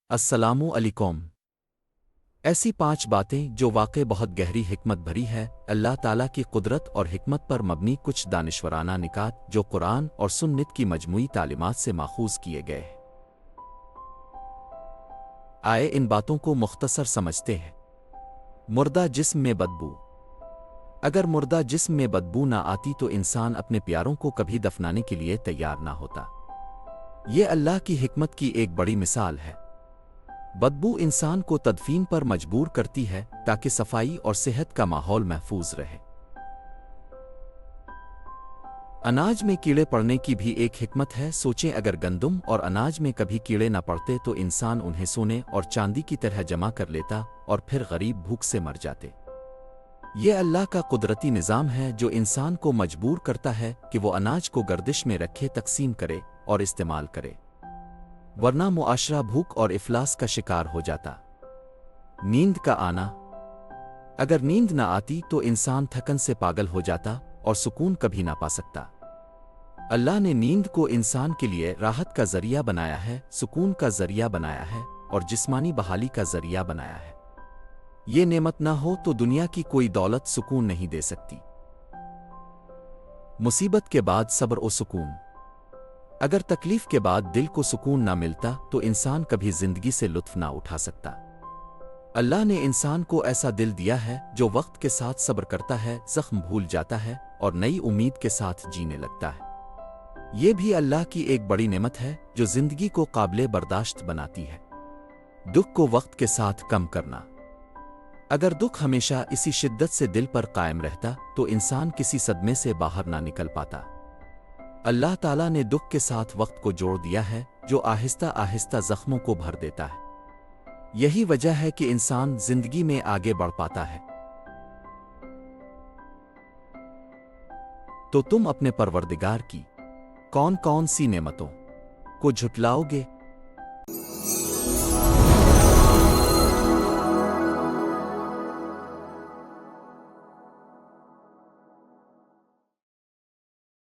السلام علیکم۔ ایسی 5 باتیں جو واقع بہت گہری حکمت بھری ہے، اللہ تعالیٰ کی قدرت اور حکمت پر مبنی کچھ دانشورانہ نکات جو قرآن اور سنت کی مجموعی تعلیمات سے ماخوذ کیے گئے ہیں۔ آئے ان باتوں کو مختصر سمجھتے ہیں۔ مردہ جسم میں بدبو۔ اگر مردہ جسم میں بدبو نہ آتی تو انسان اپنے پیاروں کو کبھی دفنانے کے لیے تیار نہ ہوتا۔ یہ اللہ کی حکمت کی ایک بڑی مثال ہے۔ بدبو انسان کو تدفین پر مجبور کرتی ہے تاکہ صفائی اور صحت کا ماحول محفوظ رہے۔ اناج میں کیڑے پڑنے کی بھی ایک حکمت ہے۔ سوچیں اگر گندم اور اناج میں کبھی کیڑے نہ پڑتے تو انسان انہیں سونے اور چاندی کی طرح جمع کر لیتا اور پھر غریب بھوک سے مر جاتے۔ یہ اللہ کا قدرتی نظام ہے جو انسان کو مجبور کرتا ہے کہ وہ اناج کو گردش میں رکھے، تقسیم کرے اور استعمال کرے، ورنہ معاشرہ بھوک اور افلاس کا شکار ہو جاتا۔ نیند کا آنا۔ اگر نیند نہ آتی تو انسان تھکن سے پاگل ہو جاتا اور سکون کبھی نہ پا سکتا۔ اللہ نے نیند کو انسان کے لیے راحت کا ذریعہ بنایا ہے، سکون کا ذریعہ بنایا ہے اور جسمانی بحالی کا ذریعہ بنایا ہے۔ یہ نعمت نہ ہو تو دنیا کی کوئی دولت سکون نہیں دے سکتی۔ مصیبت کے بعد صبر و سکون۔ اگر تکلیف کے بعد دل کو سکون نہ ملتا تو انسان کبھی زندگی سے لطف نہ اٹھا سکتا۔ اللہ نے انسان کو ایسا دل دیا ہے جو وقت کے ساتھ صبر کرتا ہے، زخم بھول جاتا ہے اور نئی امید کے ساتھ جینے لگتا ہے۔ یہ بھی اللہ کی ایک بڑی نعمت ہے جو زندگی کو قابل برداشت بناتی ہے۔ دکھ کو وقت کے ساتھ کم کرنا۔ اگر دکھ ہمیشہ اسی شدت سے دل پر قائم رہتا تو انسان کسی صدمے سے باہر نہ نکل پاتا۔ اللہ تعالیٰ نے دکھ کے ساتھ وقت کو جوڑ دیا ہے جو آہستہ آہستہ زخموں کو بھر دیتا ہے۔ یہی وجہ ہے کہ انسان زندگی میں آگے بڑھ پاتا ہے۔ تو تم اپنے پروردگار کی کون کون سی نعمتوں کو جھٹلاؤ گے؟